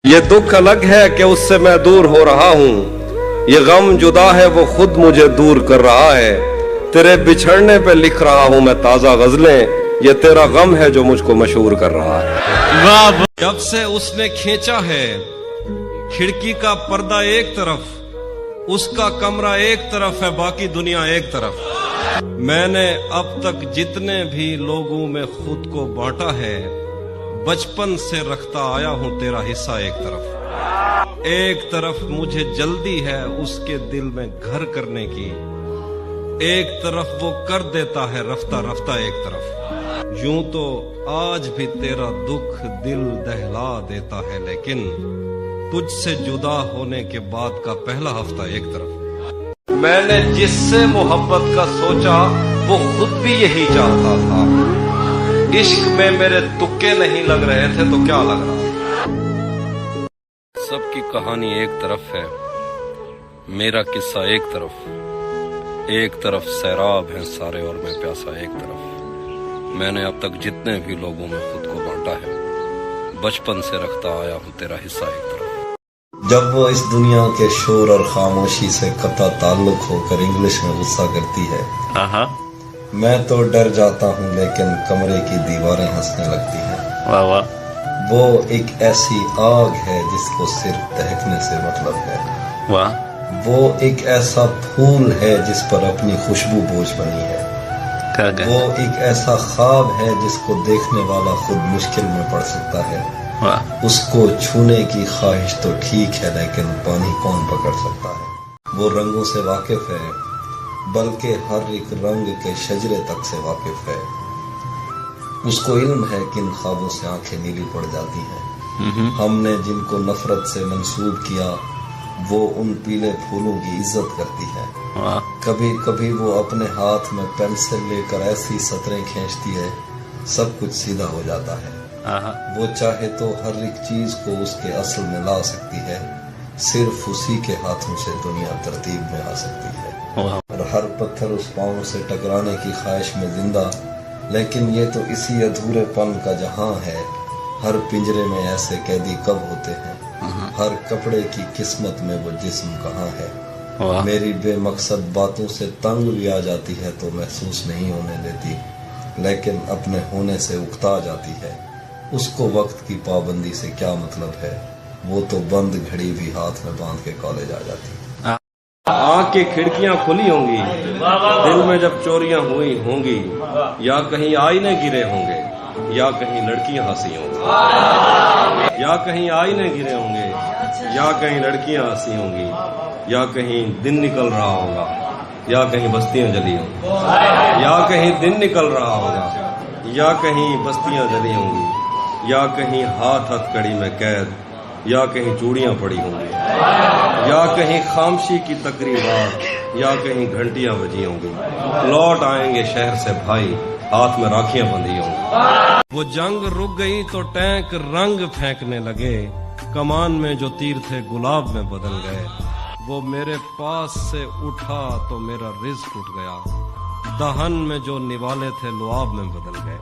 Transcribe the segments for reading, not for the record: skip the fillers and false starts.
یہ دکھ الگ ہے کہ اس سے میں دور ہو رہا ہوں، یہ غم جدا ہے وہ خود مجھے دور کر رہا ہے، تیرے بچھڑنے پہ لکھ رہا ہوں میں تازہ غزلیں، یہ تیرا غم ہے جو مجھ کو مشہور کر رہا ہے۔ جب سے اس نے کھینچا ہے کھڑکی کا پردہ ایک طرف، اس کا کمرہ ایک طرف ہے باقی دنیا ایک طرف، میں نے اب تک جتنے بھی لوگوں میں خود کو بانٹا ہے، بچپن سے رکھتا آیا ہوں تیرا حصہ ایک طرف مجھے جلدی ہے اس کے دل میں گھر کرنے کی، ایک طرف وہ کر دیتا ہے رفتہ رفتہ ایک طرف، یوں تو آج بھی تیرا دکھ دل دہلا دیتا ہے، لیکن تجھ سے جدا ہونے کے بعد کا پہلا ہفتہ ایک طرف، میں نے جس سے محبت کا سوچا وہ خود بھی یہی چاہتا تھا، عشق میں میرے تکے نہیں لگ رہے تھے تو کیا لگ رہا؟ سب کی کہانی ایک طرف ہے، میرا قصہ ایک طرف سیراب ہیں سارے اور میں پیاسا ایک طرف، میں نے اب تک جتنے بھی لوگوں میں خود کو بانٹا ہے، بچپن سے رکھتا آیا ہوں تیرا حصہ ایک طرف۔ جب وہ اس دنیا کے شور اور خاموشی سے قطع تعلق ہو کر انگلش میں غصہ کرتی ہے، میں تو ڈر جاتا ہوں لیکن کمرے کی دیواریں ہنسنے لگتی ہیں، وہ ایک ایسی آگ ہے جس کو صرف دہکنے سے مطلب ہے، وہ ایک ایسا پھول ہے جس پر اپنی خوشبو بوجھ بنی ہے، وہ ایک ایسا خواب ہے جس کو دیکھنے والا خود مشکل میں پڑ سکتا ہے، اس کو چھونے کی خواہش تو ٹھیک ہے لیکن پانی کون پکڑ سکتا ہے، وہ رنگوں سے واقف ہے بلکہ ہر ایک رنگ کے شجرے تک سے واقف ہے، اس کو علم ہے کہ ان خوابوں سے آنکھیں نیلی پڑ جاتی ہیں، ہم نے جن کو نفرت سے منسوب کیا وہ ان پیلے پھولوں کی عزت کرتی ہے، کبھی کبھی وہ اپنے ہاتھ میں پینسل لے کر ایسی سطریں کھینچتی ہے سب کچھ سیدھا ہو جاتا ہے، وہ چاہے تو ہر ایک چیز کو اس کے اصل میں لا سکتی ہے، صرف اسی کے ہاتھوں سے دنیا ترتیب میں آ سکتی ہے، اور ہر پتھر اس پاؤں سے ٹکرانے کی خواہش میں زندہ، لیکن یہ تو اسی ادھورے پن کا جہاں ہے، ہر پنجرے میں ایسے قیدی کب ہوتے ہیں، ہر کپڑے کی قسمت میں وہ جسم کہاں ہے، میری بے مقصد باتوں سے تنگ بھی آ جاتی ہے تو محسوس نہیں ہونے دیتی، لیکن اپنے ہونے سے اکتا جاتی ہے، اس کو وقت کی پابندی سے کیا مطلب ہے، وہ تو بند گھڑی بھی ہاتھ میں باندھ کے کالج آ جاتی ہے۔ آنکھ کی کھڑکیاں کھلی ہوں گی دل میں جب چوریاں ہوئی ہوں گی، یا کہیں آئینے گرے ہوں گے یا کہیں لڑکیاں ہنسی ہوں گی، یا کہیں آئینے گرے ہوں گے یا کہیں لڑکیاں ہنسی ہوں گی، یا کہیں دن نکل رہا ہوگا یا کہیں بستیاں جلی ہوں گی، یا کہیں دن نکل رہا ہوگا یا کہیں بستیاں جلی ہوں گی، یا کہیں ہاتھ ہتھ کڑی میں قید یا کہیں چوڑیاں پڑی ہوں گی، یا کہیں خاموشی کی تقریبات یا کہیں گھنٹیاں بجی ہوں گی، لوٹ آئیں گے شہر سے بھائی ہاتھ میں راکھیاں بندھی ہوں گی، وہ جنگ رک گئی تو ٹینک رنگ پھینکنے لگے، کمان میں جو تیر تھے گلاب میں بدل گئے، وہ میرے پاس سے اٹھا تو میرا رزق اٹھ گیا، دہن میں جو نوالے تھے لعاب میں بدل گئے،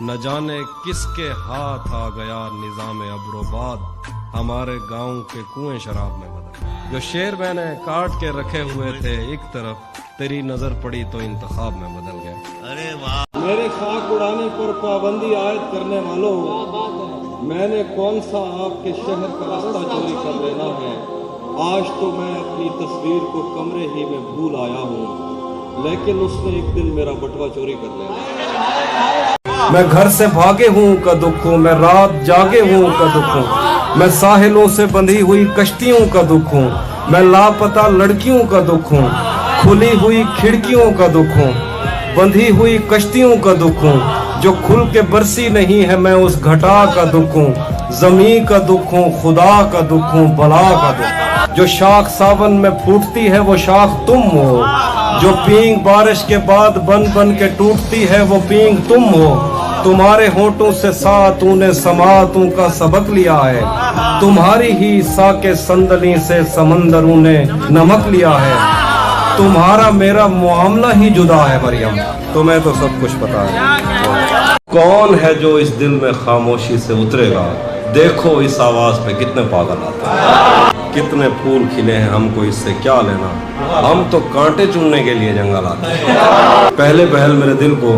نہ جانے کس کے ہاتھ آ گیا نظام ابروباد، ہمارے گاؤں کے کنویں شراب میں بدل گئے، جو شیر میں نے کاٹ کے رکھے ہوئے تھے ایک طرف، تیری نظر پڑی تو انتخاب میں بدل گئے۔ ارے واہ! میرے خاک اڑانے پر پابندی عائد کرنے والوں، میں نے کون سا آپ کے شہر کا راستہ چوری کر لینا ہے، آج تو میں اپنی تصویر کو کمرے ہی میں بھول آیا ہوں، لیکن اس نے ایک دن میرا بٹوا چوری کر لیا، میں گھر سے بھاگے ہوں کا دکھ ہوں، میں رات جاگے ہوں کا دکھ ہوں، میں ساحلوں سے بندھی ہوئی کشتیوں کا دکھ ہوں، میں لاپتہ لڑکیوں کا دکھ ہوں، کھلی ہوئی کھڑکیوں کا دکھ ہوں، بندھی ہوئی کشتیوں کا دکھ ہوں، جو کھل کے برسی نہیں ہے میں اس گھٹا کا دکھ ہوں، زمین کا دکھ ہوں، خدا کا دکھ ہوں، بلا کا دکھ، جو شاخ ساون میں پھوٹتی ہے وہ شاخ تم ہو، جو پینگ بارش کے بعد بن بن کے ٹوٹتی ہے وہ پینگ تم ہو، تمہارے ہونٹوں سے ساتوں نے سماعتوں کا سبق لیا ہے، تمہاری ہی ساکے صندلی سے سمندروں نے نمک لیا ہے، تمہارا میرا معاملہ ہی جدا ہے مریم، تمہیں تو سب کچھ پتا ہے، کون ہے جو اس دل میں خاموشی سے اترے گا، देखो इस आवाज पे कितने पागल आते हैं, कितने फूल खिले हैं, हमको इससे क्या लेना, हम तो कांटे चुनने के लिए जंगल आते हैं। पहले पहल मेरे दिल को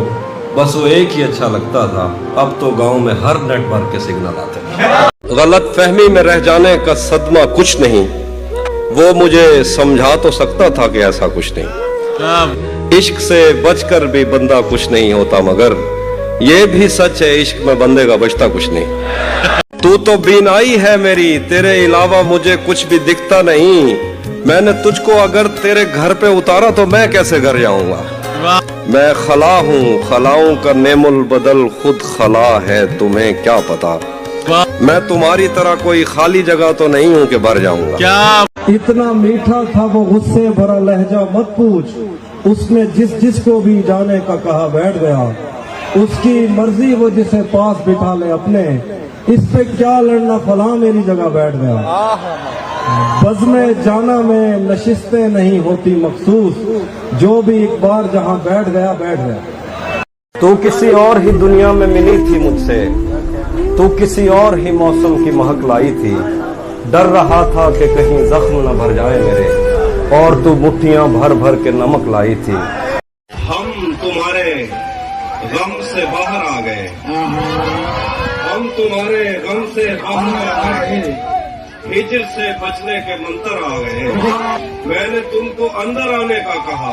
बस वो एक ही अच्छा लगता था, अब तो गांव में हर नेटवर्क के सिग्नल आते हैं। गलत फहमी में रह जाने का सदमा कुछ नहीं, वो मुझे समझा तो सकता था कि ऐसा कुछ नहीं। इश्क से बचकर भी बंदा कुछ नहीं होता, मगर ये भी सच है इश्क में बंदे का बचता कुछ नहीं। तू तो बीनाई है मेरी, तेरे अलावा मुझे कुछ भी दिखता नहीं। मैंने तुझको अगर तेरे घर पे उतारा तो मैं कैसे घर जाऊंगा। मैं खला हूँ, खलाओं का नेमुल बदल खुद खला है, तुम्हें क्या पता। मैं तुम्हारी तरह कोई खाली जगह तो नहीं हूँ कि भर जाऊंगा। इतना मीठा था वो गुस्से भरा लहजा मत पूछ, उसने जिसको भी जाने का कहा बैठ गया। उसकी मर्जी वो जिसे पास बिठा ले अपने, इस पे क्या लड़ना फला मेरी जगह बैठ गया। बज़्म जाना में नशिस्तें नहीं होती मखसूस, जो भी एक बार जहां बैठ गया बैठ गया। तू किसी और ही दुनिया में मिली थी मुझसे, तू किसी और ही मौसम की महक लाई थी। डर रहा था कि कहीं जख्म न भर जाए मेरे, और तू मुट्ठियां भर भर के नमक लाई थी। हम तुम्हारे गम से बाहर आ गए, हम तुम्हारे गम से बाहर आ गए, हिजर से बचने के मंत्र आ गए। मैंने तुमको अंदर आने का कहा,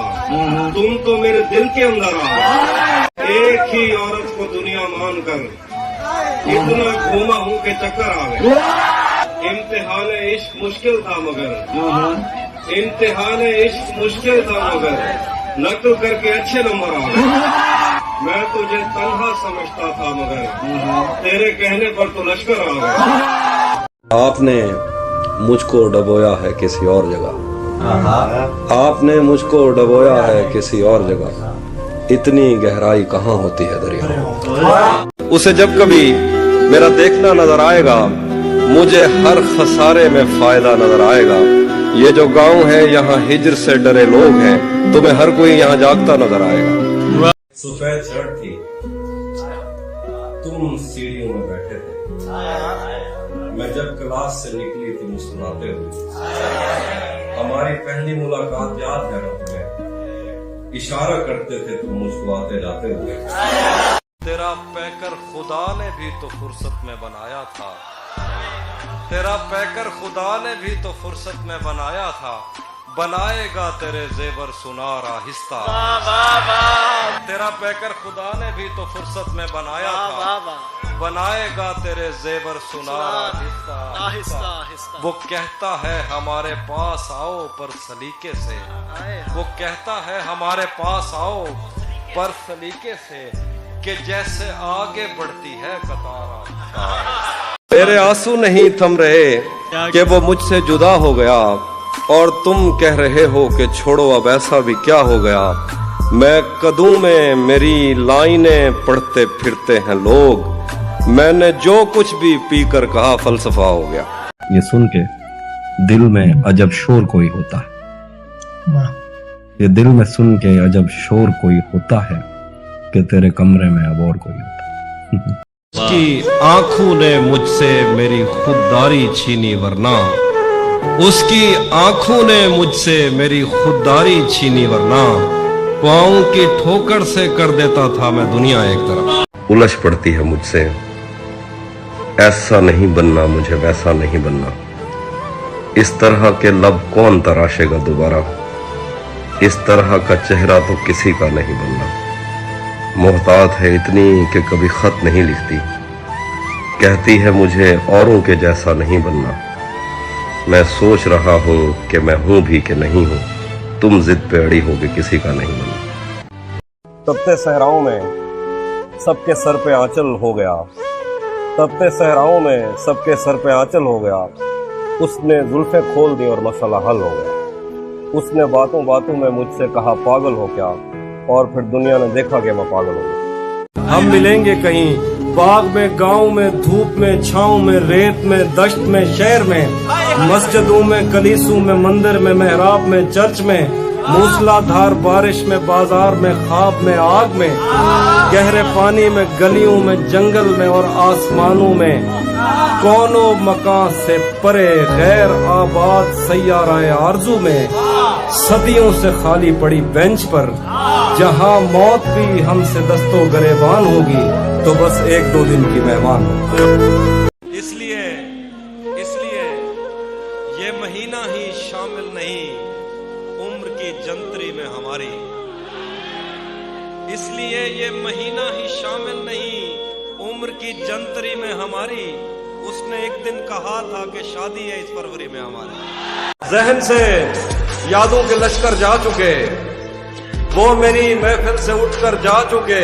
तुम तो मेरे दिल के अंदर आ गए। एक ही औरत को दुनिया मानकर इतना घूमा हूँ कि चक्कर आ गए। इम्तिहान इश्क मुश्किल था मगर, इम्तिहान इश्क मुश्किल था मगर, नकल करके अच्छे नंबर आ गए। मैं तुझे तन्हा समझता था मगर, तेरे कहने पर तो लश्कर आ गया। आपने मुझको डबोया है किसी और जगह, आपने मुझको डबोया है किसी और जगह। इतनी गहराई कहाँ होती है दरिया। उसे जब कभी मेरा देखना नजर आएगा, मुझे हर खसारे में फायदा नजर आएगा। ये जो गांव है यहाँ हिजर से डरे लोग हैं, तुम्हें हर कोई यहाँ जागता नजर आएगा। सफेद शर्ट थी, तुम सीढ़ियों में बैठे थे, मैं जब क्लास से निकली थी मुस्कुराते हुए। हमारी पहली मुलाकात याद है ना तुम्हें, इशारा करते थे तुम मुस्कुराते जाते हुए। तेरा पैकर खुदा ने भी तो फुर्सत में बनाया था, तेरा पैकर खुदा ने भी तो फुर्सत में बनाया था। बनाएगा तेरे जेवर सुनार आहिस्ता, तेरा पैकर खुदा ने भी तो फुर्सत में बनाया था। बनाएगा तेरे जेवर सुनार आहिस्ता। वो कहता है हमारे पास आओ पर सलीके से, वो कहता है हमारे पास आओ पर सलीके से, कि जैसे आगे बढ़ती है कतार। तेरे आंसू नहीं थम रहे कि वो मुझसे जुदा हो गया, और तुम कह रहे हो कि छोड़ो अब ऐसा भी क्या हो गया। मैं कदूं में मेरी लाइनें पढ़ते फिरते हैं लोग, मैंने जो कुछ भी पीकर कहा फलसफा हो गया। ये सुन के दिल में अजब शोर कोई होता है, ये दिल में सुन के अजब शोर कोई होता है, कि तेरे कमरे में अब और कोई होता है। उसकी आंखों ने मुझसे मेरी खुददारी छीनी, वरना उसकी आंखों ने मुझसे मेरी खुददारी छीनी, वरना पाँव की ठोकर से कर देता था मैं दुनिया एक तरफ। उलझ पड़ती है मुझसे, ऐसा नहीं बनना मुझे वैसा नहीं बनना। इस तरह के लब कौन तराशेगा दोबारा, इस तरह का चेहरा तो किसी का नहीं बनना। मोहतात है इतनी कि कभी खत नहीं लिखती, कहती है मुझे औरों के जैसा नहीं बनना। मैं सोच रहा हूँ कि मैं हूँ भी कि नहीं हूँ, तुम जिद पे अड़ी हो कि किसी का नहीं बनना। तपते सहराओं में सबके सर पे आंचल हो गया, तपते सहराओं में सबके सर पे आंचल हो गया। उसने जुल्फे खोल दी और मसला हल हो गया। उसने बातों बातों में मुझसे कहा पागल हो क्या, और फिर दुनिया ने देखा कि मैं पागल हो गया। हम मिलेंगे कहीं बाग में, गांव में, धूप में, छांव में, रेत में, दश्त में, शहर में, मस्जिदों में, कलीसों में, मंदिर में, मेहराब में, चर्च में, मूसलाधार बारिश में, बाजार में, ख्वाब में, आग में, गहरे पानी में, गलियों में, जंगल में और आसमानों में। कौनो मकान से परे गैर आबाद सैयाराए आरजू में सदियों से खाली पड़ी बेंच पर जहां मौत भी हमसे दस्तों गरेबान होगी तो बस एक दो दिन की मेहमान होगी। इसलिए ये महीना ही शामिल नहीं उम्र की जंतरी में हमारी, इसलिए ये महीना ही शामिल नहीं उम्र की जंतरी में हमारी। उसने एक दिन कहा था कि शादी है इस फरवरी में हमारी। जहन से यादों के लश्कर जा चुके, वो मेरी महफिल से उठकर जा चुके।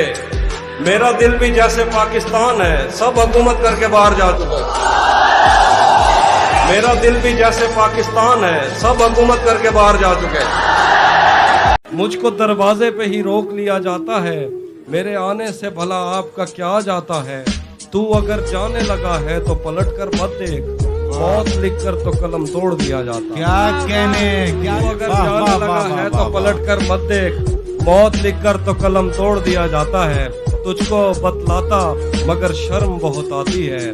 मेरा दिल भी जैसे पाकिस्तान है, सब हुकूमत करके बाहर जा चुके। मेरा दिल भी जैसे पाकिस्तान है, सब हुकूमत करके बाहर जा चुके। मुझको दरवाजे पे ही रोक लिया जाता है, मेरे आने से भला आपका क्या जाता है। तू अगर जाने लगा है तो पलट कर मत देख, मौत लिख कर तो कलम तोड़ दिया जाता। क्या कहने, क्या तू अगर जाने लगा है तो पलट कर मत देख, मौत लिख कर तो कलम तोड़ दिया जाता है। तुझको बतलाता मगर शर्म बहुत आती है,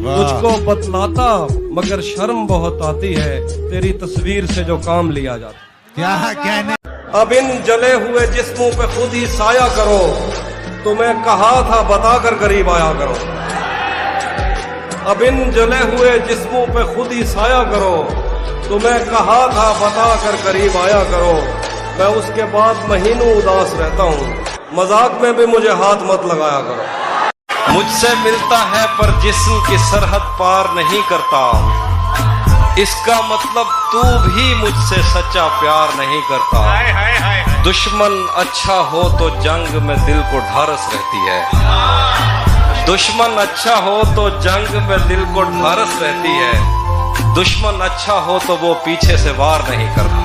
तुझको बतलाता मगर शर्म बहुत आती है, तेरी तस्वीर से जो काम लिया जाता। क्या कहने। अब इन जले हुए जिस्मों पे खुद ही साया करो, तुम्हें कहा था बता कर करीब आया करो। अब इन जले हुए जिस्मों पे खुद ही साया करो, तुम्हें कहा था बता कर करीब आया करो। मैं उसके बाद महीनों उदास रहता हूँ, मजाक में भी मुझे हाथ मत लगाया करो। मुझसे मिलता है पर जिस्म की सरहद पार नहीं करता, इसका मतलब तू भी मुझसे सच्चा प्यार नहीं करता। दुश्मन अच्छा हो तो जंग में दिल को ढारस रहती है, दुश्मन अच्छा हो तो जंग में दिल को ढारस रहती है। दुश्मन अच्छा हो तो वो पीछे से वार नहीं करता।